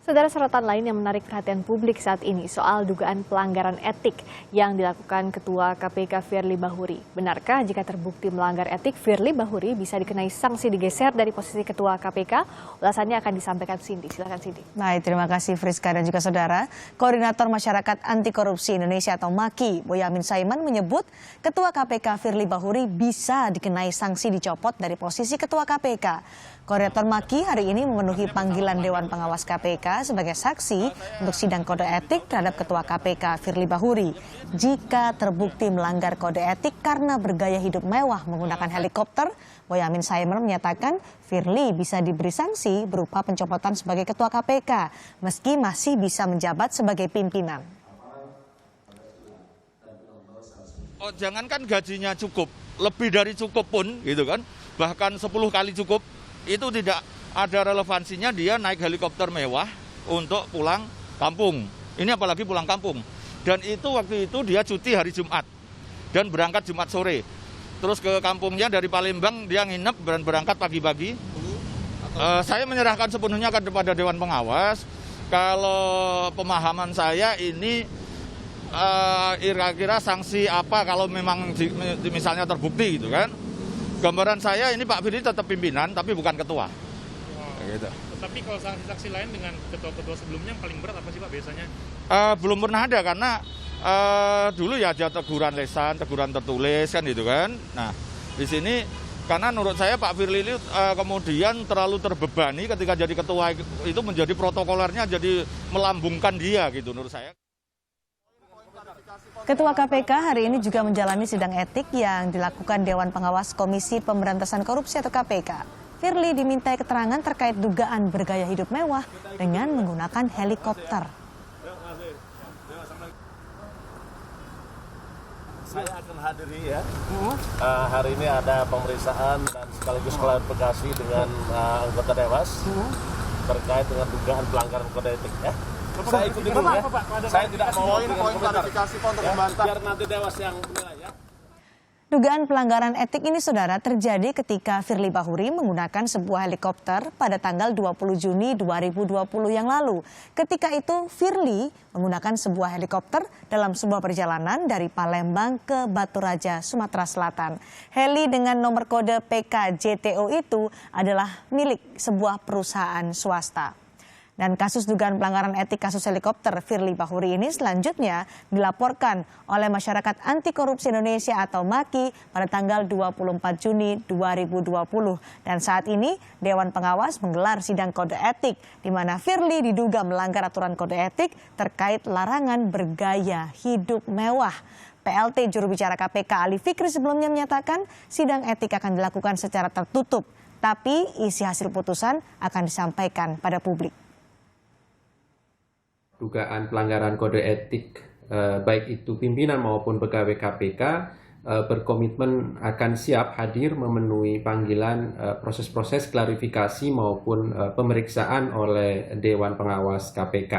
Saudara, sorotan lain yang menarik perhatian publik saat ini soal dugaan pelanggaran etik yang dilakukan Ketua KPK Firly Bahuri. Benarkah jika terbukti melanggar etik, Firly Bahuri bisa dikenai sanksi digeser dari posisi Ketua KPK? Ulasannya akan disampaikan Cindy. Silakan Cindy. Baik, terima kasih Friska dan juga saudara. Koordinator Masyarakat Anti Korupsi Indonesia atau MAKI, Boyamin Saiman menyebut Ketua KPK Firly Bahuri bisa dikenai sanksi dicopot dari posisi Ketua KPK. Koordinator MAKI hari ini memenuhi panggilan Dewan Pengawas KPK sebagai saksi untuk sidang kode etik terhadap Ketua KPK Firly Bahuri. Jika terbukti melanggar kode etik karena bergaya hidup mewah menggunakan helikopter, Boyamin Saiman menyatakan Firly bisa diberi sanksi berupa pencopotan sebagai Ketua KPK, meski masih bisa menjabat sebagai pimpinan. Oh, jangankan gajinya cukup, lebih dari cukup pun, gitu kan, bahkan 10 kali cukup, itu tidak ada relevansinya dia naik helikopter mewah untuk pulang kampung. Ini apalagi pulang kampung. Dan itu waktu itu dia cuti hari Jumat dan berangkat Jumat sore. Terus ke kampungnya dari Palembang dia nginep dan berangkat pagi-pagi. Saya menyerahkan sepenuhnya kepada Dewan Pengawas. Kalau pemahaman saya ini kira-kira sanksi apa kalau memang misalnya terbukti gitu kan. Gambaran saya ini Pak Firly tetap pimpinan tapi bukan ketua. Gitu. Tapi kalau sanksi-sanksi lain dengan ketua-ketua sebelumnya yang paling berat apa sih Pak biasanya? Belum pernah ada karena dulu ya ada teguran lesan, teguran tertulis kan gitu kan. Nah di sini karena menurut saya Pak Firly ini kemudian terlalu terbebani ketika jadi ketua itu menjadi protokolernya jadi melambungkan dia gitu menurut saya. Ketua KPK hari ini juga menjalani sidang etik yang dilakukan Dewan Pengawas Komisi Pemberantasan Korupsi atau KPK. Firly dimintai keterangan terkait dugaan bergaya hidup mewah dengan menggunakan helikopter. Saya akan hadiri ya. Hari ini ada pemeriksaan dan sekaligus klarifikasi dengan anggota Dewas terkait dengan dugaan pelanggaran kode etik ya. Saya ikuti dulu ya. Saya tidak mau poin klarifikasi untuk membantah. Biar nanti Dewas yang menilai ya. Dugaan pelanggaran etik ini, saudara, terjadi ketika Firly Bahuri menggunakan sebuah helikopter pada tanggal 20 Juni 2020 yang lalu. Ketika itu Firly menggunakan sebuah helikopter dalam sebuah perjalanan dari Palembang ke Batu Raja, Sumatera Selatan. Heli dengan nomor kode PKJTO itu adalah milik sebuah perusahaan swasta. Dan kasus dugaan pelanggaran etik kasus helikopter Firly Bahuri ini selanjutnya dilaporkan oleh Masyarakat Anti Korupsi Indonesia atau MAKI pada tanggal 24 Juni 2020. Dan saat ini Dewan Pengawas menggelar sidang kode etik di mana Firly diduga melanggar aturan kode etik terkait larangan bergaya hidup mewah. PLT juru bicara KPK Ali Fikri sebelumnya menyatakan sidang etik akan dilakukan secara tertutup, tapi isi hasil putusan akan disampaikan pada publik. Dugaan pelanggaran kode etik baik itu pimpinan maupun pegawai KPK berkomitmen akan siap hadir memenuhi panggilan proses-proses klarifikasi maupun pemeriksaan oleh Dewan Pengawas KPK.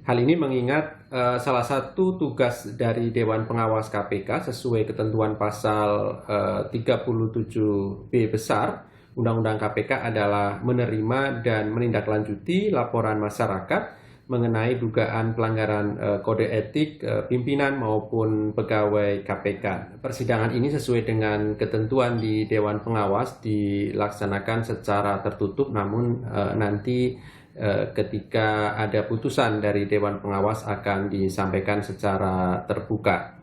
Hal ini mengingat salah satu tugas dari Dewan Pengawas KPK sesuai ketentuan pasal 37B besar Undang-Undang KPK adalah menerima dan menindaklanjuti laporan masyarakat mengenai dugaan pelanggaran kode etik pimpinan maupun pegawai KPK. Persidangan ini sesuai dengan ketentuan di Dewan Pengawas dilaksanakan secara tertutup, namun nanti ketika ada putusan dari Dewan Pengawas akan disampaikan secara terbuka.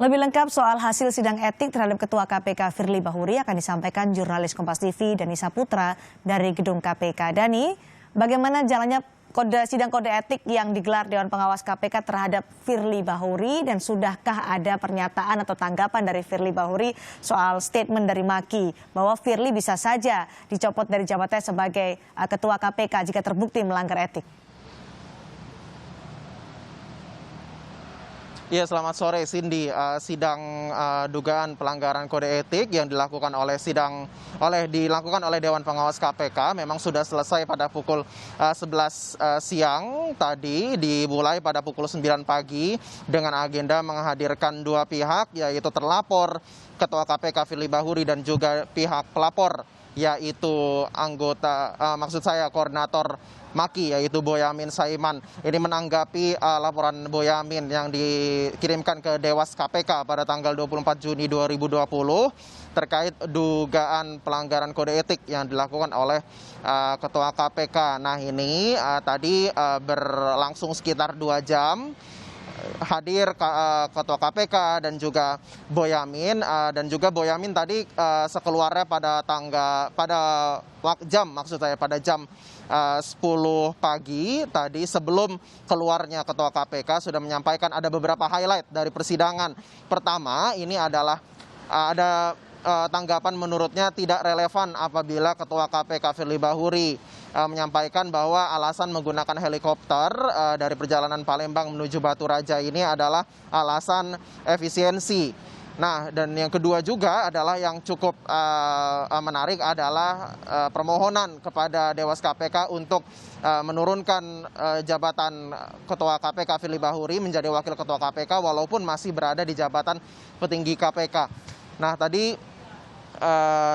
Lebih lengkap soal hasil sidang etik terhadap Ketua KPK Firly Bahuri akan disampaikan jurnalis Kompas TV Dani Saputra dari gedung KPK. Dani, bagaimana jalannya sidang kode etik yang digelar Dewan Pengawas KPK terhadap Firly Bahuri dan sudahkah ada pernyataan atau tanggapan dari Firly Bahuri soal statement dari MAKI bahwa Firly bisa saja dicopot dari jabatannya sebagai Ketua KPK jika terbukti melanggar etik? Ya, selamat sore Cindy. Sidang dugaan pelanggaran kode etik yang dilakukan oleh Dewan Pengawas KPK memang sudah selesai pada pukul 11 siang tadi, dimulai pada pukul 9 pagi dengan agenda menghadirkan dua pihak, yaitu terlapor Ketua KPK Firly Bahuri dan juga pihak pelapor yaitu koordinator Maki, yaitu Boyamin Saiman. Ini menanggapi laporan Boyamin yang dikirimkan ke Dewas KPK pada tanggal 24 Juni 2020 terkait dugaan pelanggaran kode etik yang dilakukan oleh Ketua KPK. Nah ini tadi berlangsung sekitar 2 jam. Hadir Ketua KPK dan juga Boyamin, tadi sekeluarnya pada jam 10 pagi tadi, sebelum keluarnya Ketua KPK sudah menyampaikan ada beberapa highlight dari persidangan. Pertama, ini adalah ada tanggapan menurutnya tidak relevan apabila Ketua KPK Firly Bahuri menyampaikan bahwa alasan menggunakan helikopter dari perjalanan Palembang menuju Batu Raja ini adalah alasan efisiensi. Nah, dan yang kedua juga adalah yang cukup menarik adalah permohonan kepada Dewas KPK untuk menurunkan jabatan Ketua KPK Firly Bahuri menjadi Wakil Ketua KPK walaupun masih berada di jabatan petinggi KPK. Nah, tadi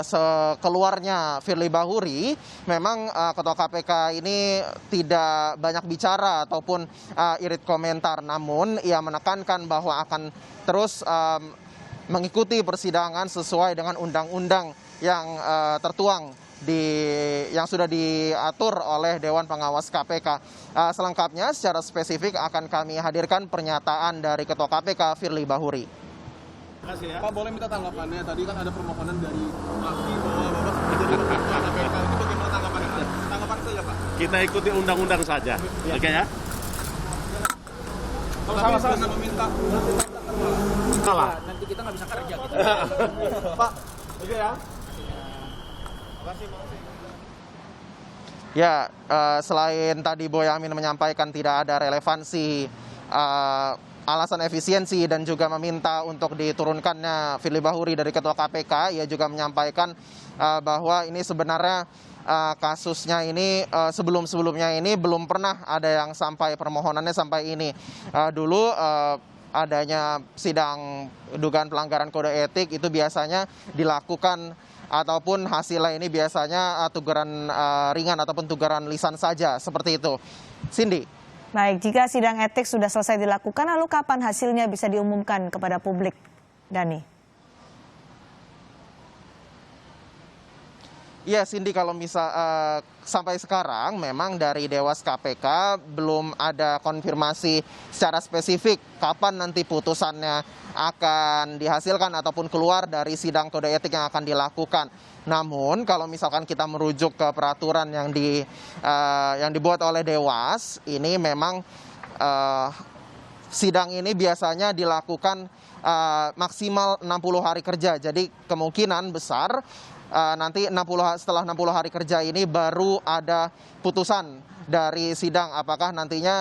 sekeluarnya Firly Bahuri, memang Ketua KPK ini tidak banyak bicara ataupun irit komentar, namun ia menekankan bahwa akan terus mengikuti persidangan sesuai dengan undang-undang yang tertuang yang sudah diatur oleh Dewan Pengawas KPK. Selengkapnya secara spesifik akan kami hadirkan pernyataan dari Ketua KPK Firly Bahuri. Terima kasih ya. Pak, boleh minta tanggapannya? Tadi kan ada permohonan dari Maki bahwa Bapak menjadi Ketua KPK. Itu bagaimana tanggapannya? Tanggapan saja, Pak. Kita ikuti undang-undang saja, oke ya? Kalau salah meminta Salah. nanti kita nggak bisa kerja gitu. Pak, oke ya. Makasih. Ya, selain tadi Boyamin menyampaikan tidak ada relevansi alasan efisiensi dan juga meminta untuk diturunkannya Firly Bahuri dari Ketua KPK, ia juga menyampaikan bahwa ini sebenarnya kasusnya ini sebelum-sebelumnya ini belum pernah ada yang sampai permohonannya sampai ini. Dulu adanya sidang dugaan pelanggaran kode etik itu biasanya dilakukan ataupun hasilnya ini biasanya teguran ringan ataupun teguran lisan saja, seperti itu. Cindy. Baik, jika sidang etik sudah selesai dilakukan, lalu kapan hasilnya bisa diumumkan kepada publik, Dani? Iya, Cindy, kalau sampai sekarang memang dari Dewas KPK belum ada konfirmasi secara spesifik kapan nanti putusannya akan dihasilkan ataupun keluar dari sidang kode etik yang akan dilakukan. Namun kalau misalkan kita merujuk ke peraturan yang dibuat oleh Dewas, ini memang sidang ini biasanya dilakukan maksimal 60 hari kerja. Jadi kemungkinan besar nanti setelah 60 hari kerja ini baru ada putusan dari sidang apakah nantinya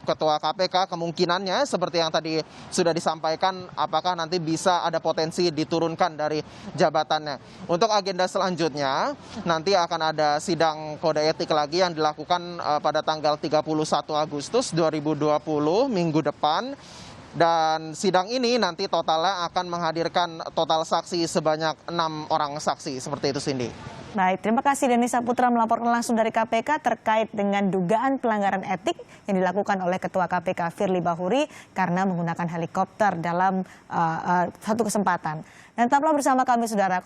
Ketua KPK kemungkinannya seperti yang tadi sudah disampaikan, apakah nanti bisa ada potensi diturunkan dari jabatannya. Untuk agenda selanjutnya nanti akan ada sidang kode etik lagi yang dilakukan pada tanggal 31 Agustus 2020 minggu depan. Dan sidang ini nanti totalnya akan menghadirkan total saksi sebanyak 6 orang saksi. Seperti itu, Cindy. Baik, terima kasih Denny Saputra melaporkan langsung dari KPK terkait dengan dugaan pelanggaran etik yang dilakukan oleh Ketua KPK Firly Bahuri karena menggunakan helikopter dalam satu kesempatan. Dan tetaplah bersama kami, saudara.